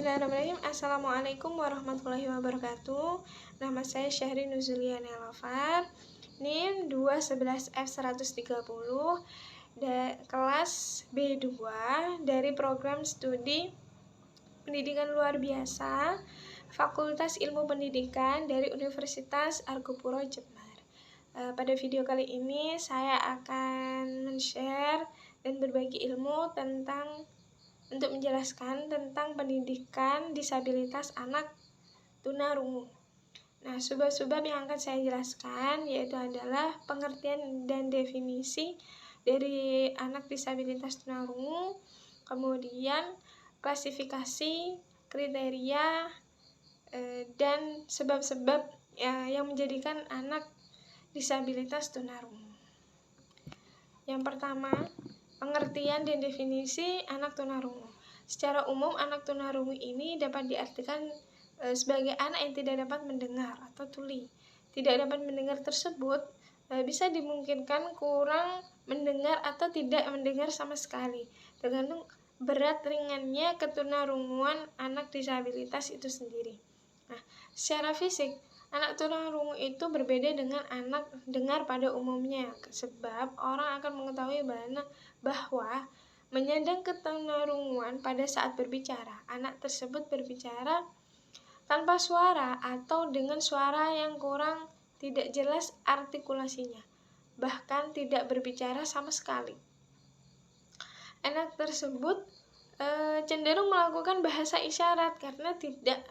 Bismillahirrahmanirrahim. Assalamualaikum warahmatullahi wabarakatuh. Nama saya Syahri Nuzuliana Lafar, NIM 211F130, kelas B2 dari program studi pendidikan luar biasa Fakultas Ilmu Pendidikan dari Universitas Argopuro Jember. Pada video kali ini saya akan men-share dan berbagi ilmu untuk menjelaskan tentang pendidikan disabilitas anak tunarungu. Nah, sebab-sebab yang akan saya jelaskan yaitu adalah pengertian dan definisi dari anak disabilitas tunarungu, kemudian klasifikasi, kriteria, dan sebab-sebab yang menjadikan anak disabilitas tunarungu. Yang pertama, pengertian dan definisi anak tunarungu. Secara umum, anak tunarungu ini dapat diartikan sebagai anak yang tidak dapat mendengar atau tuli. Tidak dapat mendengar tersebut bisa dimungkinkan kurang mendengar atau tidak mendengar sama sekali, tergantung berat ringannya ketunarunguan anak disabilitas itu sendiri. Nah, secara fisik, anak tunarungu itu berbeda dengan anak dengar pada umumnya, sebab orang akan mengetahui bahwa menyandang ketunarunguan pada saat berbicara, anak tersebut berbicara tanpa suara atau dengan suara yang kurang tidak jelas artikulasinya, bahkan tidak berbicara sama sekali. Anak tersebut cenderung melakukan bahasa isyarat karena tidak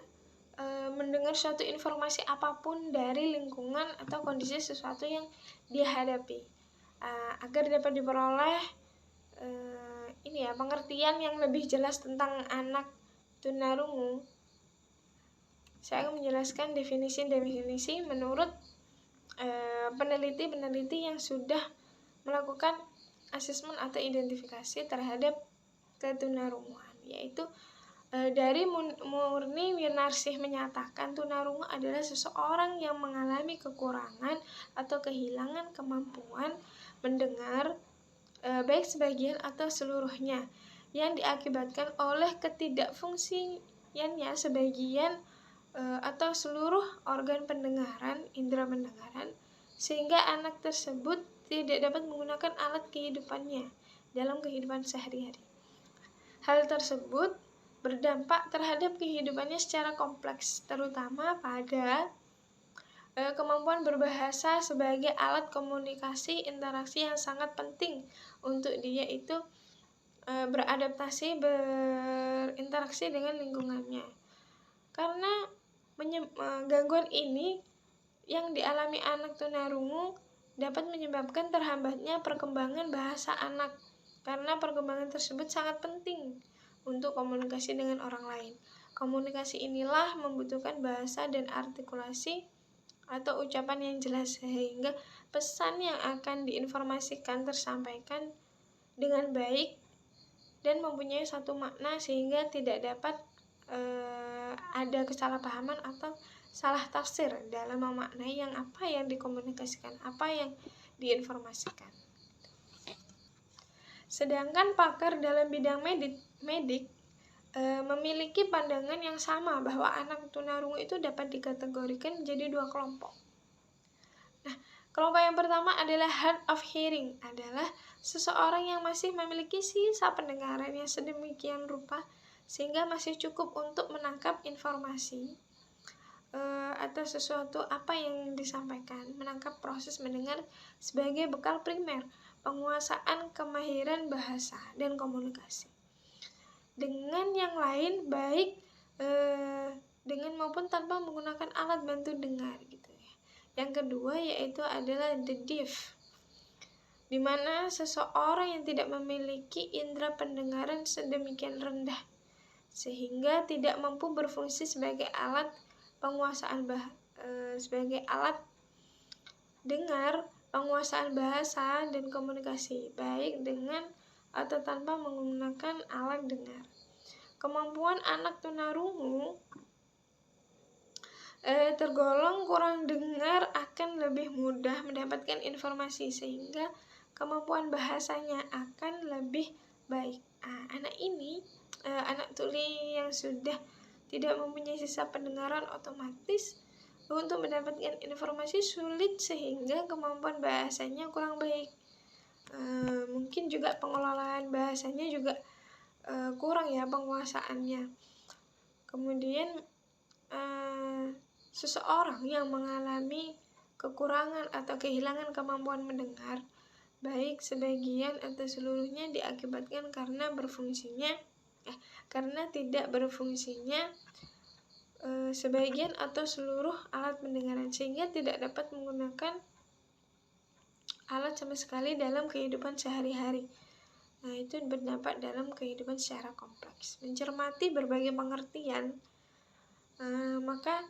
mendengar suatu informasi apapun dari lingkungan atau kondisi sesuatu yang dia hadapi. Agar dapat diperoleh pengertian yang lebih jelas tentang anak tunarungu, saya akan menjelaskan definisi menurut peneliti yang sudah melakukan asesmen atau identifikasi terhadap ketunarunguan, yaitu dari Murni Winarsih menyatakan tunarungu adalah seseorang yang mengalami kekurangan atau kehilangan kemampuan mendengar baik sebagian atau seluruhnya yang diakibatkan oleh ketidakfungsiannya sebagian atau seluruh organ pendengaran, indera pendengaran, sehingga anak tersebut tidak dapat menggunakan alat kehidupannya dalam kehidupan sehari-hari. Hal tersebut berdampak terhadap kehidupannya secara kompleks, terutama pada kemampuan berbahasa sebagai alat komunikasi interaksi yang sangat penting untuk dia itu beradaptasi, berinteraksi dengan lingkungannya. Karena gangguan ini yang dialami anak tunarungu dapat menyebabkan terhambatnya perkembangan bahasa anak, karena perkembangan tersebut sangat penting untuk komunikasi dengan orang lain. Komunikasi inilah membutuhkan bahasa dan artikulasi atau ucapan yang jelas, sehingga pesan yang akan diinformasikan tersampaikan dengan baik dan mempunyai satu makna, sehingga tidak dapat ada kesalahpahaman atau salah tafsir dalam memaknai apa yang dikomunikasikan, apa yang diinformasikan. Sedangkan pakar dalam bidang medik memiliki pandangan yang sama bahwa anak tunarungu itu dapat dikategorikan menjadi dua kelompok. Nah, kelompok yang pertama adalah hard of hearing, adalah seseorang yang masih memiliki sisa pendengaran yang sedemikian rupa sehingga masih cukup untuk menangkap informasi atau sesuatu apa yang disampaikan, menangkap proses mendengar sebagai bekal primer penguasaan kemahiran bahasa dan komunikasi dengan yang lain, baik dengan maupun tanpa menggunakan alat bantu dengar gitu ya. Yang kedua yaitu adalah the deaf, di mana seseorang yang tidak memiliki indera pendengaran sedemikian rendah sehingga tidak mampu berfungsi sebagai alat penguasaan sebagai alat dengar, penguasaan bahasa dan komunikasi baik dengan atau tanpa menggunakan alat dengar. Kemampuan anak tunarungu tergolong kurang dengar akan lebih mudah mendapatkan informasi sehingga kemampuan bahasanya akan lebih baik. Anak tuli yang sudah tidak mempunyai sisa pendengaran otomatis untuk mendapatkan informasi sulit sehingga kemampuan bahasanya kurang baik. Mungkin juga pengelolaan bahasanya juga kurang ya, penguasaannya. Kemudian seseorang yang mengalami kekurangan atau kehilangan kemampuan mendengar, baik sebagian atau seluruhnya, diakibatkan karena tidak berfungsinya sebagian atau seluruh alat pendengaran, sehingga tidak dapat menggunakan alat sama sekali dalam kehidupan sehari-hari. Nah, itu berdampak dalam kehidupan secara kompleks. Mencermati berbagai pengertian, maka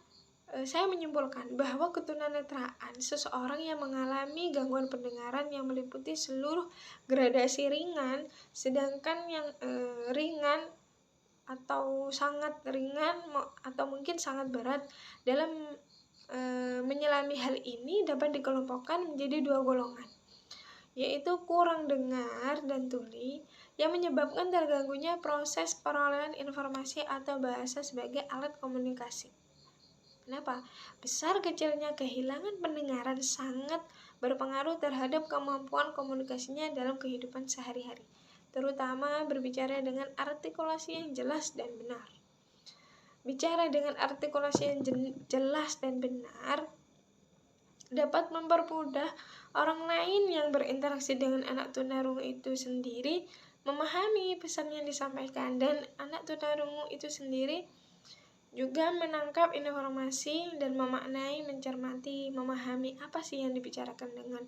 saya menyimpulkan bahwa ketunanetraan seseorang yang mengalami gangguan pendengaran yang meliputi seluruh gradasi ringan, sedangkan yang ringan atau sangat ringan atau mungkin sangat berat dalam menyelami hal ini dapat dikelompokkan menjadi 2 golongan, yaitu kurang dengar dan tuli yang menyebabkan terganggunya proses perolehan informasi atau bahasa sebagai alat komunikasi. Kenapa? Besar kecilnya kehilangan pendengaran sangat berpengaruh terhadap kemampuan komunikasinya dalam kehidupan sehari-hari, terutama berbicara dengan artikulasi yang jelas dan benar. Bicara dengan artikulasi yang jelas dan benar dapat mempermudah orang lain yang berinteraksi dengan anak tunarungu itu sendiri memahami pesan yang disampaikan, dan anak tunarungu itu sendiri juga menangkap informasi dan memaknai, mencermati, memahami apa sih yang dibicarakan dengan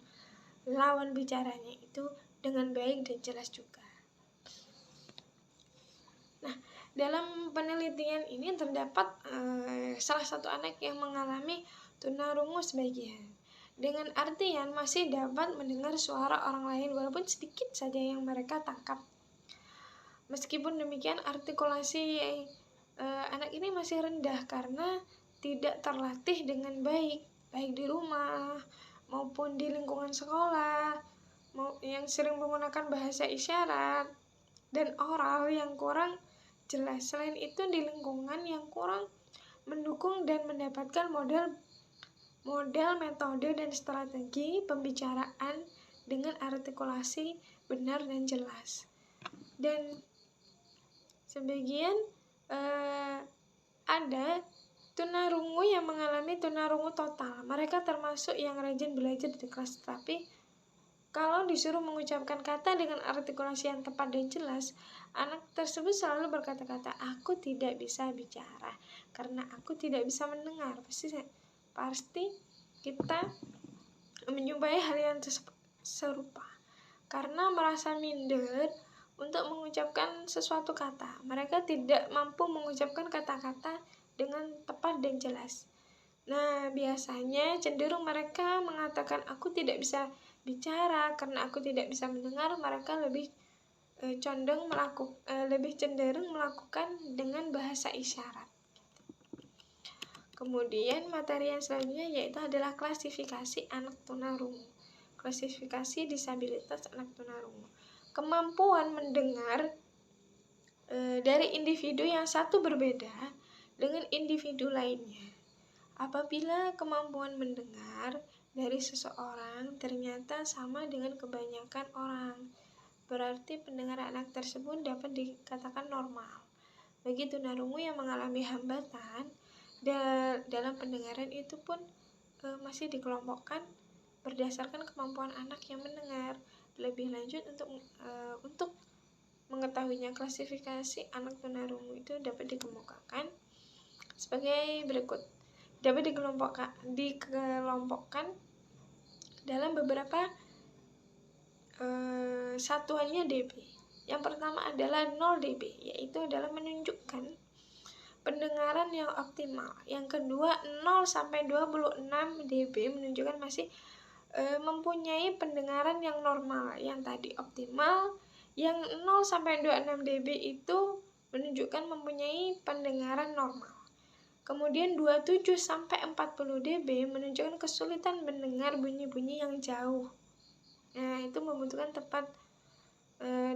lawan bicaranya itu dengan baik dan jelas juga. Nah, dalam penelitian ini terdapat salah satu anak yang mengalami tunarungu sebagian, dengan artian masih dapat mendengar suara orang lain walaupun sedikit saja yang mereka tangkap. Meskipun demikian, artikulasi anak ini masih rendah karena tidak terlatih dengan baik di rumah maupun di lingkungan sekolah, yang sering menggunakan bahasa isyarat dan oral yang kurang jelas. Selain itu, di lingkungan yang kurang mendukung dan mendapatkan model, metode, dan strategi pembicaraan dengan artikulasi benar dan jelas. Dan sebagian ada tunarungu yang mengalami tunarungu total. Mereka termasuk yang rajin belajar di kelas, tapi kalau disuruh mengucapkan kata dengan artikulasi yang tepat dan jelas, anak tersebut selalu berkata-kata, "Aku tidak bisa bicara karena aku tidak bisa mendengar." Pasti kita menjumpai hal yang serupa. Karena merasa minder untuk mengucapkan sesuatu kata, mereka tidak mampu mengucapkan kata-kata dengan tepat dan jelas. Nah, biasanya cenderung mereka mengatakan, "Aku tidak bisa bicara karena aku tidak bisa mendengar." Mereka lebih cenderung melakukan dengan bahasa isyarat. Kemudian materi yang selanjutnya yaitu adalah klasifikasi anak tunarungu. Klasifikasi disabilitas anak tunarungu. Kemampuan mendengar dari individu yang satu berbeda dengan individu lainnya. Apabila kemampuan mendengar dari seseorang ternyata sama dengan kebanyakan orang, berarti pendengar anak tersebut dapat dikatakan normal. Bagi tunarungu yang mengalami hambatan dalam pendengaran itu pun masih dikelompokkan berdasarkan kemampuan anak yang mendengar. Lebih lanjut, untuk mengetahuinya, klasifikasi anak tunarungu itu dapat dikemukakan sebagai berikut. Dapat dikelompokkan dalam beberapa satuannya dB. Yang pertama adalah 0 dB, yaitu dalam menunjukkan pendengaran yang optimal. Yang kedua, 0 sampai 26 dB menunjukkan masih mempunyai pendengaran yang normal. Yang tadi optimal. Yang 0 sampai 26 dB itu menunjukkan mempunyai pendengaran normal. Kemudian 27 sampai 40 dB menunjukkan kesulitan mendengar bunyi-bunyi yang jauh. Nah, itu membutuhkan tempat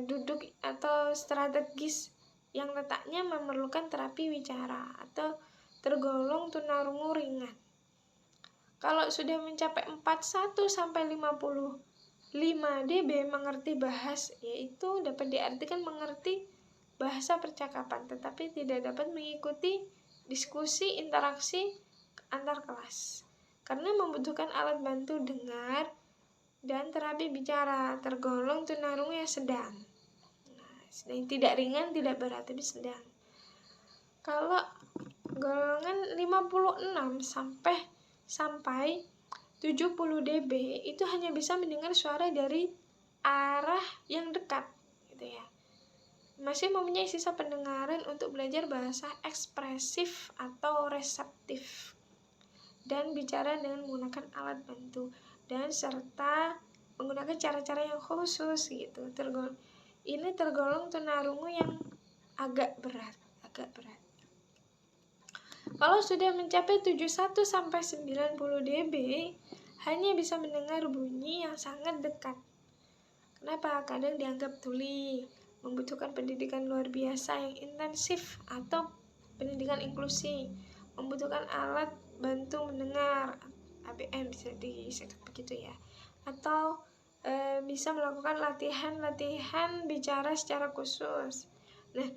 duduk atau strategis yang letaknya memerlukan terapi wicara atau tergolong tunarungu ringan. Kalau sudah mencapai 41 sampai 55 dB mengerti yaitu dapat diartikan mengerti bahasa percakapan, tetapi tidak dapat mengikuti diskusi interaksi antar kelas karena membutuhkan alat bantu dengar dan terapi bicara, tergolong tunarungu yang sedang. Tidak ringan, tidak berat, tapi sedang. Kalau golongan 56 sampai 70 dB itu hanya bisa mendengar suara dari arah yang dekat, gitu ya. Masih mempunyai sisa pendengaran untuk belajar bahasa ekspresif atau reseptif dan bicara dengan menggunakan alat bantu dan serta menggunakan cara-cara yang khusus gitu. Ini tergolong tunarungu yang agak berat. Kalau sudah mencapai 71 sampai 90 dB, hanya bisa mendengar bunyi yang sangat dekat. Kenapa? Kadang dianggap tuli, membutuhkan pendidikan luar biasa yang intensif atau pendidikan inklusi, membutuhkan alat bantu mendengar, ABM bisa disebut begitu ya. Atau bisa melakukan latihan bicara secara khusus. Nah,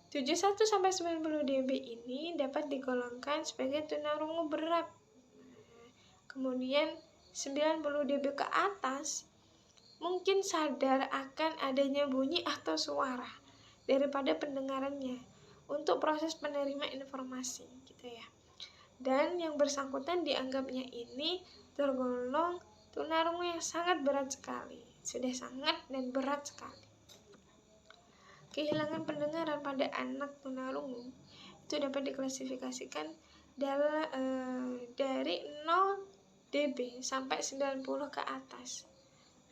71 sampai 90 dB ini dapat digolongkan sebagai tunarungu berat. Kemudian 90 dB ke atas mungkin sadar akan adanya bunyi atau suara daripada pendengarannya untuk proses penerima informasi gitu ya. Dan yang bersangkutan dianggapnya ini tergolong tunarungu yang sangat berat sekali. Sudah sangat dan berat sekali. Kehilangan pendengaran pada anak tunarungu itu dapat diklasifikasikan dari 0 dB sampai 90 ke atas.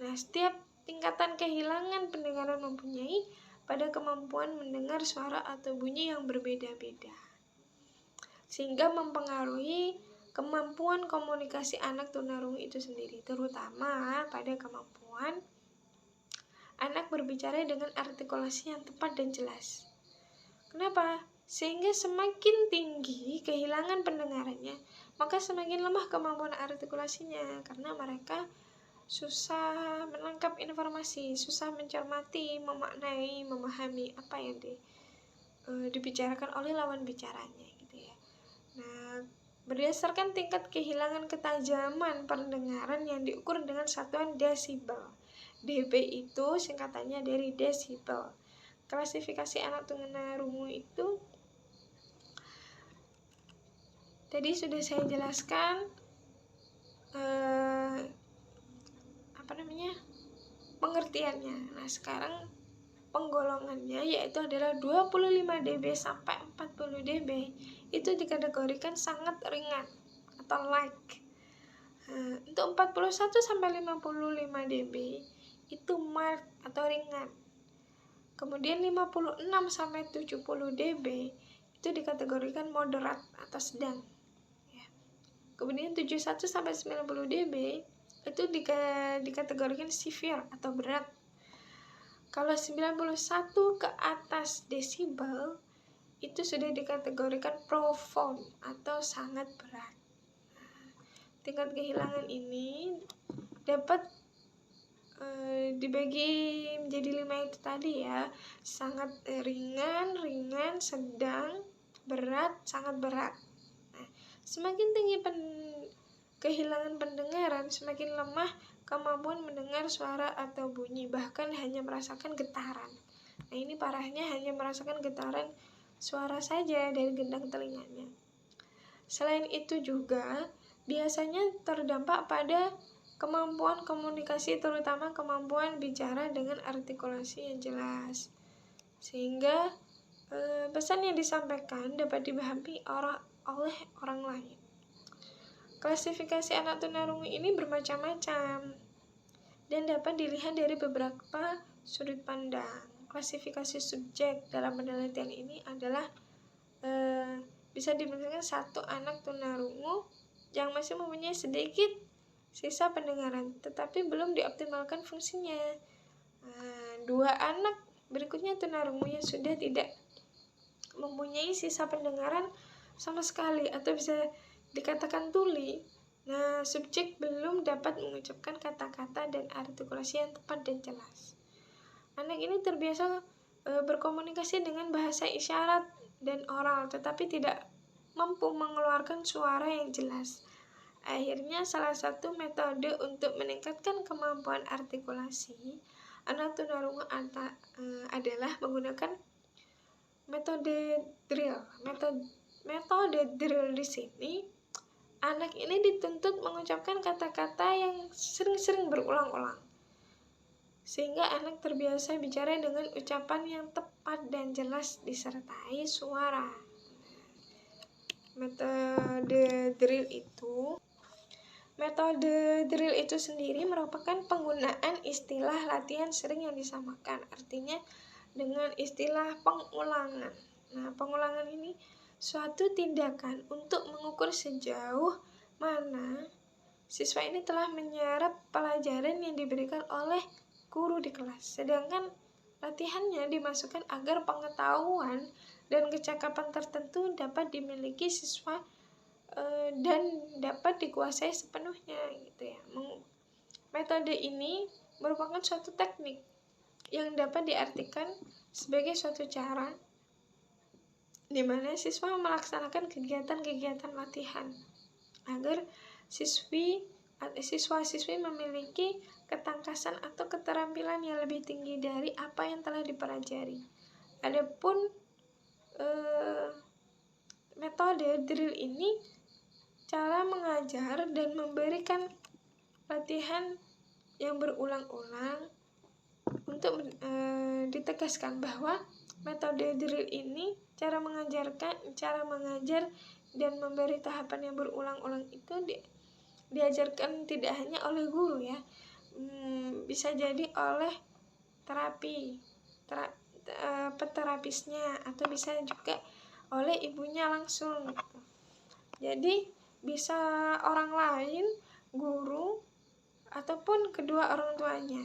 Nah, setiap tingkatan kehilangan pendengaran mempunyai pada kemampuan mendengar suara atau bunyi yang berbeda-beda, sehingga mempengaruhi kemampuan komunikasi anak tunarungu itu sendiri, terutama pada kemampuan anak berbicara dengan artikulasi yang tepat dan jelas. Kenapa? Sehingga semakin tinggi kehilangan pendengarannya, maka semakin lemah kemampuan artikulasinya, karena mereka susah menangkap informasi, susah mencermati, memaknai, memahami apa yang dibicarakan oleh lawan bicaranya gitu ya. Nah, berdasarkan tingkat kehilangan ketajaman pendengaran yang diukur dengan satuan desibel. dB itu singkatannya dari desibel. Klasifikasi anak tunarungu itu tadi sudah saya jelaskan pengertiannya. Nah, sekarang penggolongannya yaitu adalah 25 dB sampai 40 dB. Itu dikategorikan sangat ringan atau light. Untuk 41 sampai 55 dB itu mild atau ringan. Kemudian 56 sampai 70 dB itu dikategorikan moderat atau sedang. Kemudian 71 sampai 90 dB itu dikategorikan severe atau berat. Kalau 91 ke atas desibel itu sudah dikategorikan profound atau sangat berat. Tingkat kehilangan ini dapat dibagi menjadi 5 itu tadi ya. Sangat ringan, sedang, berat, sangat berat. Nah, semakin tinggi kehilangan pendengaran, semakin lemah kemampuan mendengar suara atau bunyi, bahkan hanya merasakan getaran. Nah, ini parahnya, hanya merasakan getaran suara saja dari gendang telinganya. Selain itu juga biasanya terdampak pada kemampuan komunikasi, terutama kemampuan bicara dengan artikulasi yang jelas, sehingga pesan yang disampaikan dapat dipahami oleh orang lain. Klasifikasi anak tunarungu ini bermacam-macam dan dapat dilihat dari beberapa sudut pandang. Klasifikasi subjek dalam penelitian ini adalah bisa dibentukkan satu anak tunarungu yang masih mempunyai sedikit sisa pendengaran tetapi belum dioptimalkan fungsinya. Dua anak berikutnya tunarungu yang sudah tidak mempunyai sisa pendengaran sama sekali atau bisa dikatakan tuli. Nah, subjek belum dapat mengucapkan kata-kata dan artikulasi yang tepat dan jelas. Anak ini terbiasa berkomunikasi dengan bahasa isyarat dan oral, tetapi tidak mampu mengeluarkan suara yang jelas. Akhirnya, salah satu metode untuk meningkatkan kemampuan artikulasi anak tunarungu adalah menggunakan metode drill. Metode drill di sini, anak ini dituntut mengucapkan kata-kata yang sering-sering berulang-ulang, sehingga anak terbiasa bicara dengan ucapan yang tepat dan jelas disertai suara. Metode drill itu sendiri merupakan penggunaan istilah latihan sering yang disamakan, artinya dengan istilah pengulangan. Nah, pengulangan ini suatu tindakan untuk mengukur sejauh mana siswa ini telah menyerap pelajaran yang diberikan oleh guru di kelas. Sedangkan latihannya dimasukkan agar pengetahuan dan kecakapan tertentu dapat dimiliki siswa dan dapat dikuasai sepenuhnya gitu ya. Metode ini merupakan suatu teknik yang dapat diartikan sebagai suatu cara di mana siswa melaksanakan kegiatan-kegiatan latihan agar siswa-siswi memiliki ketangkasan atau keterampilan yang lebih tinggi dari apa yang telah dipelajari. Adapun metode drill ini cara mengajar dan memberikan latihan yang berulang-ulang untuk ditegaskan bahwa metode drill ini cara mengajar dan memberi tahapan yang berulang-ulang itu diajarkan tidak hanya oleh guru ya, bisa jadi oleh peterapisnya atau bisa juga oleh ibunya langsung gitu. Jadi bisa orang lain, guru ataupun kedua orang tuanya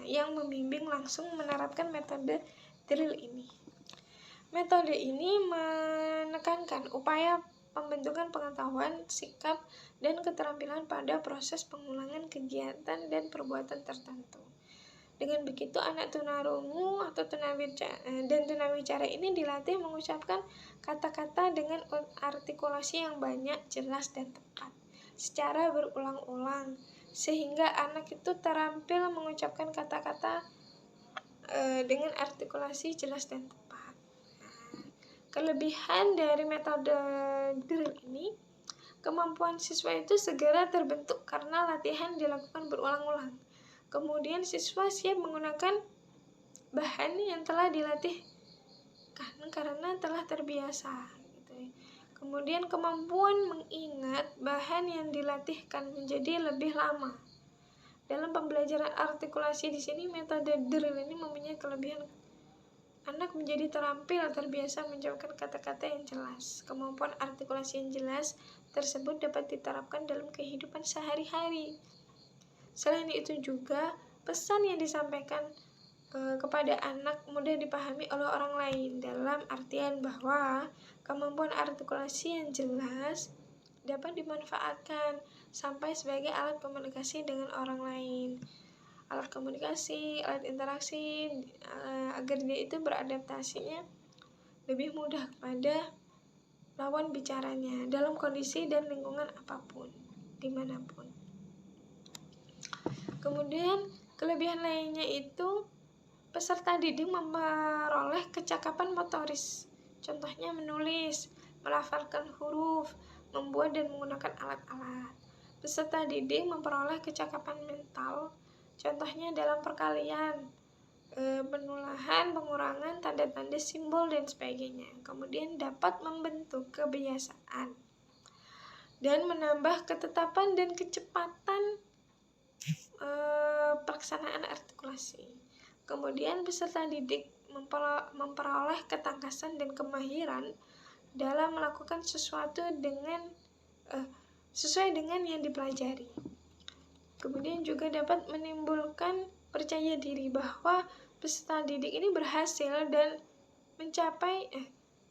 yang membimbing langsung menerapkan metode drill ini. Metode ini menekankan upaya pembentukan pengetahuan, sikap, dan keterampilan pada proses pengulangan kegiatan dan perbuatan tertentu. Dengan begitu, anak tunarungu atau tunawicara ini dilatih mengucapkan kata-kata dengan artikulasi yang banyak, jelas, dan tepat secara berulang-ulang, sehingga anak itu terampil mengucapkan kata-kata dengan artikulasi jelas dan tepat. Kelebihan dari metode drill ini, kemampuan siswa itu segera terbentuk karena latihan dilakukan berulang-ulang. Kemudian siswa siap menggunakan bahan yang telah dilatih karena telah terbiasa gitu ya. Kemudian kemampuan mengingat bahan yang dilatihkan menjadi lebih lama. Dalam pembelajaran artikulasi di sini, metode drill ini mempunyai kelebihan anak menjadi terbiasa mengucapkan kata-kata yang jelas. Kemampuan artikulasi yang jelas tersebut dapat diterapkan dalam kehidupan sehari-hari. Selain itu juga, pesan yang disampaikan kepada anak mudah dipahami oleh orang lain, dalam artian bahwa kemampuan artikulasi yang jelas dapat dimanfaatkan sampai sebagai alat komunikasi dengan orang lain. Alat komunikasi, alat interaksi, agar dia itu beradaptasinya lebih mudah kepada lawan bicaranya dalam kondisi dan lingkungan apapun, dimanapun. Kemudian kelebihan lainnya itu peserta didik memperoleh kecakapan motoris, contohnya menulis, melafalkan huruf, membuat dan menggunakan alat-alat. Peserta didik memperoleh kecakapan mental, contohnya dalam perkalian, penulahan, pengurangan, tanda-tanda simbol, dan sebagainya. Kemudian dapat membentuk kebiasaan dan menambah ketetapan dan kecepatan pelaksanaan artikulasi. Kemudian peserta didik memperoleh ketangkasan dan kemahiran dalam melakukan sesuatu sesuai dengan yang dipelajari. Kemudian juga dapat menimbulkan percaya diri bahwa peserta didik ini berhasil dan mencapai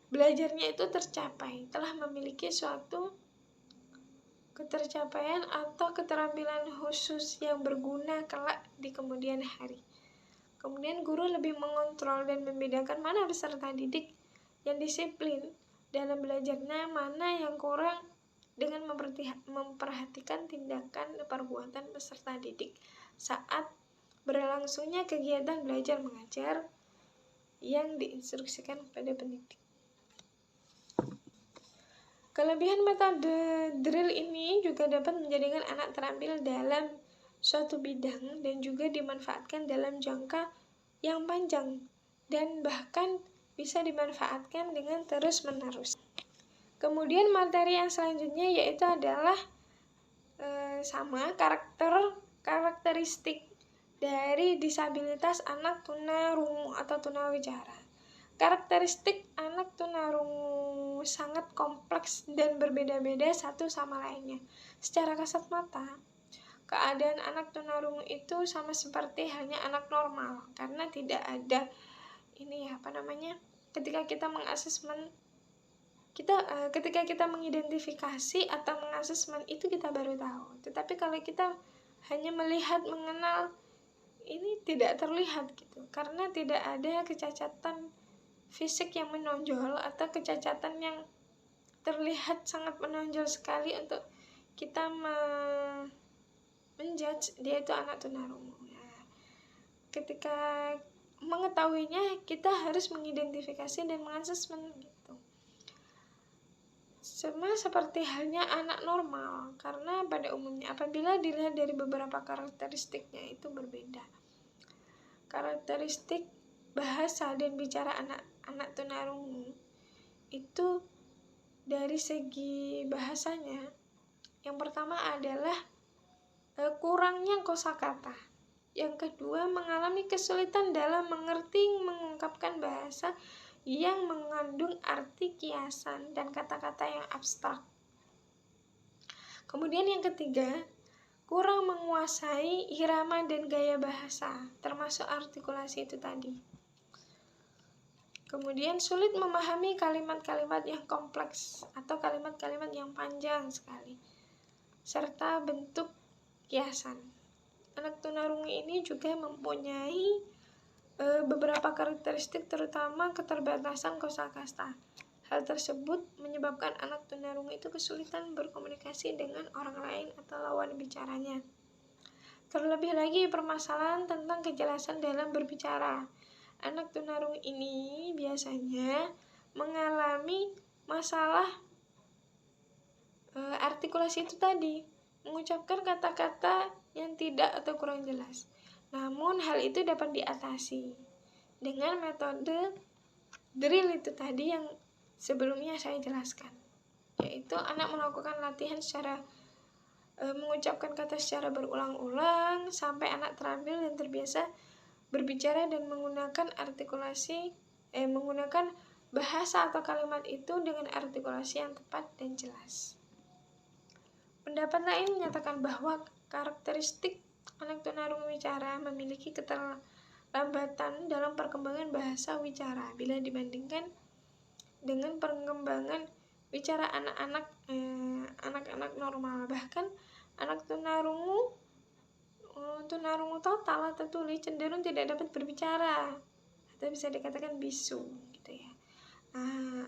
belajarnya itu tercapai, telah memiliki suatu ketercapaian atau keterampilan khusus yang berguna kelak di kemudian hari. Kemudian guru lebih mengontrol dan membedakan mana peserta didik yang disiplin dalam belajarnya, mana yang kurang, dengan memperhatikan tindakan perbuatan peserta didik saat berlangsungnya kegiatan belajar mengajar yang diinstruksikan kepada pendidik. Kelebihan metode drill ini juga dapat menjadikan anak terampil dalam suatu bidang dan juga dimanfaatkan dalam jangka yang panjang dan bahkan bisa dimanfaatkan dengan terus-menerus. Kemudian materi yang selanjutnya yaitu adalah karakteristik dari disabilitas anak tunarungu atau tunawicara. Karakteristik anak tunarungu sangat kompleks dan berbeda-beda satu sama lainnya. Secara kasat mata, keadaan anak tunarungu itu sama seperti halnya anak normal, karena tidak ada ketika kita ketika kita mengidentifikasi atau mengasesmen itu kita baru tahu. Tetapi kalau kita hanya melihat, mengenal, ini tidak terlihat gitu, karena tidak ada kecacatan fisik yang menonjol atau kecacatan yang terlihat sangat menonjol sekali untuk kita menjudge dia itu anak tunarungu. Nah, ketika mengetahuinya, kita harus mengidentifikasi dan mengasesmen gitu. Sama seperti halnya anak normal, karena pada umumnya apabila dilihat dari beberapa karakteristiknya itu berbeda. Karakteristik bahasa dan bicara anak tunarungu itu dari segi bahasanya, yang pertama adalah kurangnya kosakata. Yang kedua, mengalami kesulitan dalam mengerti mengungkapkan bahasa yang mengandung arti kiasan dan kata-kata yang abstrak. Kemudian yang ketiga, kurang menguasai irama dan gaya bahasa, termasuk artikulasi itu tadi. Kemudian sulit memahami kalimat-kalimat yang kompleks atau kalimat-kalimat yang panjang sekali, serta bentuk kiasan. Anak tunarungu ini juga mempunyai beberapa karakteristik, terutama keterbatasan kosakata. Hal tersebut menyebabkan anak tunarungu itu kesulitan berkomunikasi dengan orang lain atau lawan bicaranya. Terlebih lagi permasalahan tentang kejelasan dalam berbicara. Anak tunarungu ini biasanya mengalami masalah artikulasi itu tadi, mengucapkan kata-kata yang tidak atau kurang jelas. Namun hal itu dapat diatasi dengan metode drill itu tadi yang sebelumnya saya jelaskan, yaitu anak melakukan latihan secara mengucapkan kata secara berulang-ulang sampai anak terampil dan terbiasa berbicara dan menggunakan menggunakan bahasa atau kalimat itu dengan artikulasi yang tepat dan jelas. Pendapat lain menyatakan bahwa karakteristik anak tunarungu wicara memiliki keterlambatan dalam perkembangan bahasa wicara bila dibandingkan dengan perkembangan wicara anak-anak normal. Bahkan anak tunarungu total atau tuli cenderung tidak dapat berbicara atau bisa dikatakan bisu gitu ya.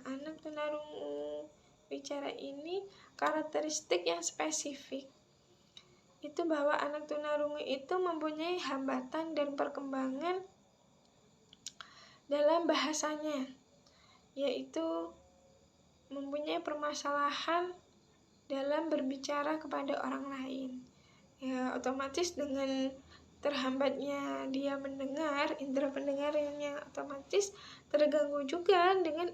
Anak tunarungu bicara ini karakteristik yang spesifik itu bahwa anak tunarungu itu mempunyai hambatan dan perkembangan dalam bahasanya, yaitu mempunyai permasalahan dalam berbicara kepada orang lain. Ya, otomatis dengan terhambatnya dia mendengar, indera pendengarannya otomatis terganggu juga dengan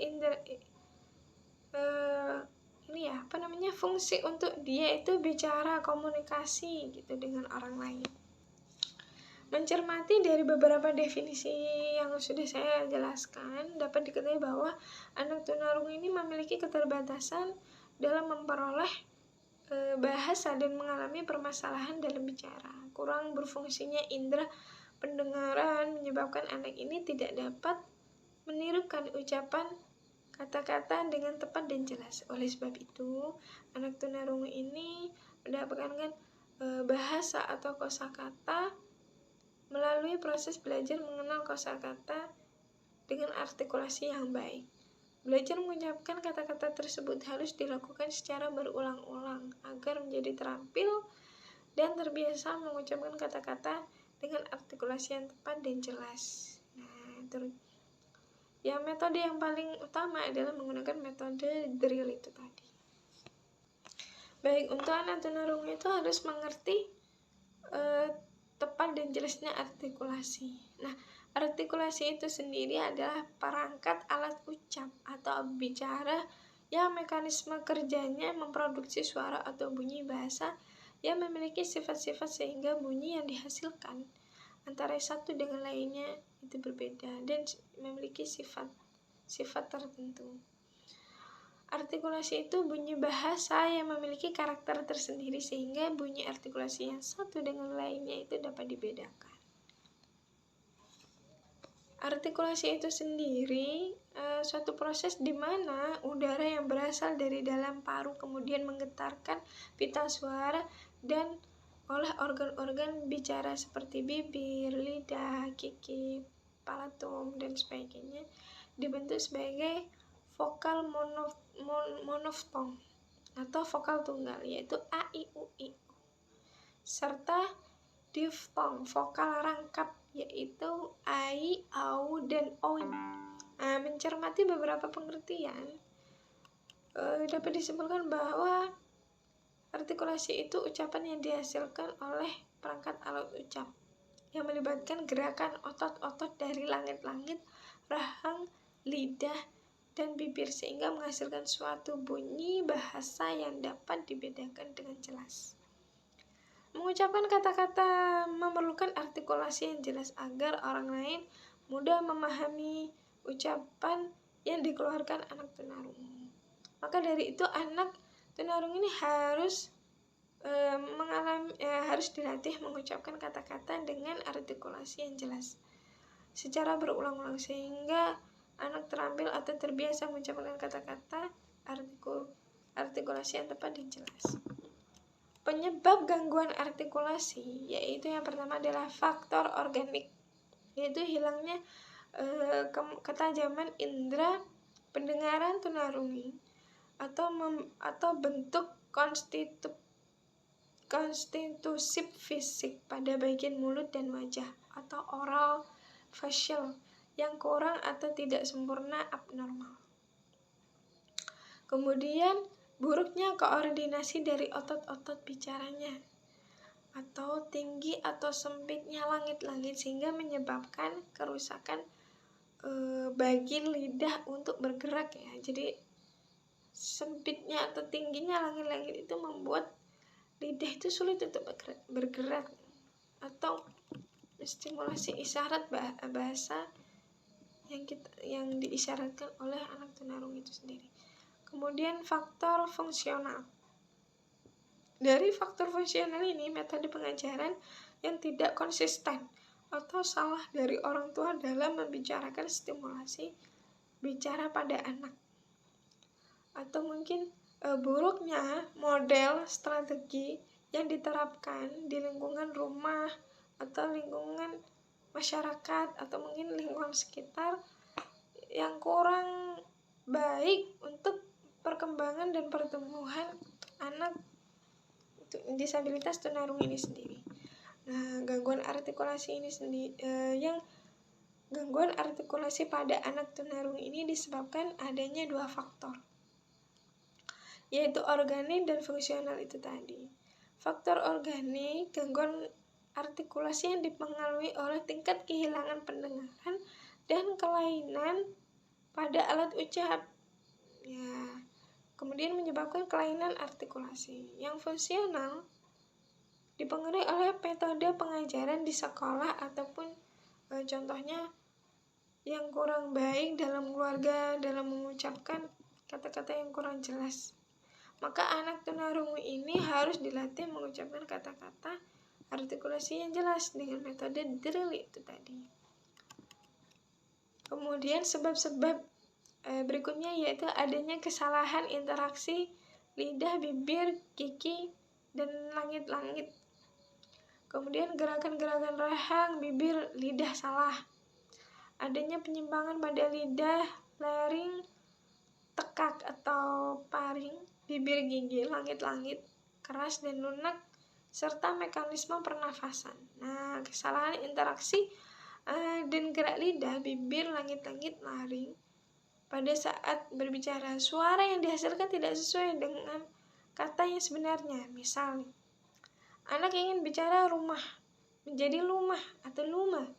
fungsi untuk dia itu bicara, komunikasi gitu dengan orang lain. Mencermati dari beberapa definisi yang sudah saya jelaskan, dapat diketahui bahwa anak tunarungu ini memiliki keterbatasan dalam memperoleh bahasa dan mengalami permasalahan dalam bicara. Kurang berfungsinya indera pendengaran menyebabkan anak ini tidak dapat menirukan ucapan kata-kata dengan tepat dan jelas. Oleh sebab itu, anak tunarungu ini mendapatkan bahasa atau kosakata melalui proses belajar mengenal kosakata dengan artikulasi yang baik. Belajar mengucapkan kata-kata tersebut harus dilakukan secara berulang-ulang agar menjadi terampil dan terbiasa mengucapkan kata-kata dengan artikulasi yang tepat dan jelas. Metode yang paling utama adalah menggunakan metode drill itu tadi. Baik, untuk anak tunarungu itu harus mengerti tepat dan jelasnya artikulasi. Nah, artikulasi itu sendiri adalah perangkat alat ucap atau bicara yang mekanisme kerjanya memproduksi suara atau bunyi bahasa yang memiliki sifat-sifat sehingga bunyi yang dihasilkan antara satu dengan lainnya itu berbeda dan memiliki sifat tertentu. Artikulasi itu bunyi bahasa yang memiliki karakter tersendiri sehingga bunyi artikulasi yang satu dengan lainnya itu dapat dibedakan. Artikulasi itu sendiri suatu proses di mana udara yang berasal dari dalam paru kemudian menggetarkan pita suara dan oleh organ-organ bicara seperti bibir, lidah, gigi, palatum, dan sebagainya dibentuk sebagai vokal monoftong atau vokal tunggal, yaitu a, i, u, i, serta diftong, vokal rangkap, yaitu ai, au, dan oin. Mencermati beberapa pengertian, dapat disimpulkan bahwa artikulasi itu ucapan yang dihasilkan oleh perangkat alat ucap yang melibatkan gerakan otot-otot dari langit-langit, rahang, lidah, dan bibir sehingga menghasilkan suatu bunyi bahasa yang dapat dibedakan dengan jelas. Mengucapkan kata-kata memerlukan artikulasi yang jelas agar orang lain mudah memahami ucapan yang dikeluarkan anak tunarungu. Maka dari itu anak tunarungu ini harus harus dilatih mengucapkan kata-kata dengan artikulasi yang jelas secara berulang-ulang sehingga anak terampil atau terbiasa mengucapkan kata-kata artikulasi yang tepat dan jelas. Penyebab gangguan artikulasi yaitu yang pertama adalah faktor organik, yaitu hilangnya ketajaman indera pendengaran tunarungu atau bentuk konstitusi fisik pada bagian mulut dan wajah atau oral facial yang kurang atau tidak sempurna abnormal. Kemudian buruknya koordinasi dari otot-otot bicaranya atau tinggi atau sempitnya langit-langit sehingga menyebabkan kerusakan bagi lidah untuk bergerak ya. Jadi sempitnya atau tingginya langit-langit itu membuat lidah itu sulit untuk bergerak atau stimulasi isyarat bahasa yang diisyaratkan oleh anak tunarungu itu sendiri. Kemudian faktor fungsional. Dari faktor fungsional ini metode pengajaran yang tidak konsisten atau salah dari orang tua dalam membicarakan stimulasi bicara pada anak. Atau mungkin buruknya model strategi yang diterapkan di lingkungan rumah atau lingkungan masyarakat atau mungkin lingkungan sekitar yang kurang baik untuk perkembangan dan pertumbuhan anak disabilitas tunarungu ini sendiri. Nah, gangguan artikulasi pada anak tunarungu ini disebabkan adanya dua faktor, yaitu organik dan fungsional itu tadi. Faktor organik, gangguan artikulasi yang dipengaruhi oleh tingkat kehilangan pendengaran dan kelainan pada alat ucap. Ya, kemudian menyebabkan kelainan artikulasi. Yang fungsional dipengaruhi oleh metode pengajaran di sekolah ataupun contohnya yang kurang baik dalam keluarga dalam mengucapkan kata-kata yang kurang jelas. Maka anak tunarungu ini harus dilatih mengucapkan kata-kata artikulasi yang jelas dengan metode drill itu tadi. Kemudian sebab-sebab Berikutnya yaitu adanya kesalahan interaksi lidah, bibir, gigi, dan langit-langit. Kemudian gerakan-gerakan rahang, bibir, lidah salah. Adanya penyimpangan pada lidah, laring, tekak atau paring, bibir, gigi, langit-langit, keras dan lunak, serta mekanisme pernafasan. Nah, kesalahan interaksi dan gerak lidah, bibir, langit-langit, laring pada saat berbicara, suara yang dihasilkan tidak sesuai dengan kata yang sebenarnya. Misal, anak ingin bicara rumah menjadi lumah atau lumah,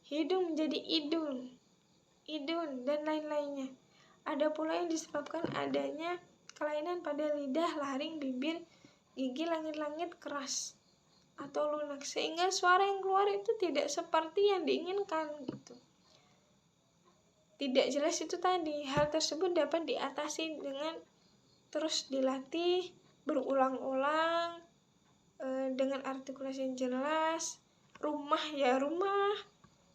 hidung menjadi idun, dan lain-lainnya. Ada pula yang disebabkan adanya kelainan pada lidah, laring, bibir, gigi, langit-langit, keras atau lunak, sehingga suara yang keluar itu tidak seperti yang diinginkan gitu. Tidak jelas itu tadi. Hal tersebut dapat diatasi dengan terus dilatih berulang-ulang dengan artikulasi yang jelas. Rumah ya rumah,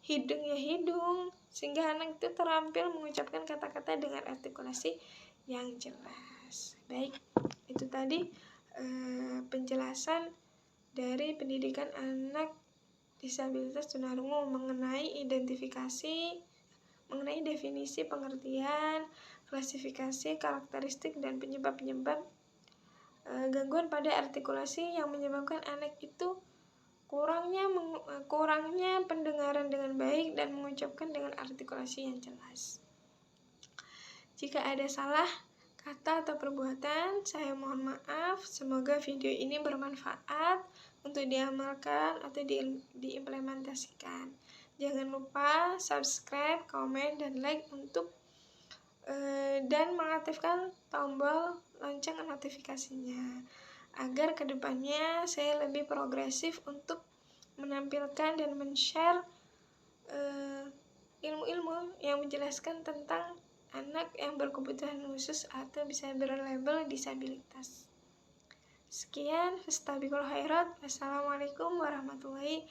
hidung ya hidung, sehingga anak itu terampil mengucapkan kata-kata dengan artikulasi yang jelas. Baik, itu tadi penjelasan dari pendidikan anak disabilitas tunarungu mengenai mengenai definisi, pengertian, klasifikasi, karakteristik, dan penyebab-penyebab gangguan pada artikulasi yang menyebabkan anak itu kurangnya pendengaran dengan baik dan mengucapkan dengan artikulasi yang jelas. Jika ada salah kata atau perbuatan, saya mohon maaf. Semoga video ini bermanfaat untuk diamalkan atau diimplementasikan. Jangan lupa subscribe, komen, dan like dan mengaktifkan tombol lonceng notifikasinya agar kedepannya saya lebih progresif untuk menampilkan dan men-share ilmu-ilmu yang menjelaskan tentang anak yang berkebutuhan khusus atau bisa berlabel disabilitas. Sekian, fastabiqul khairat. Wassalamualaikum warahmatullahi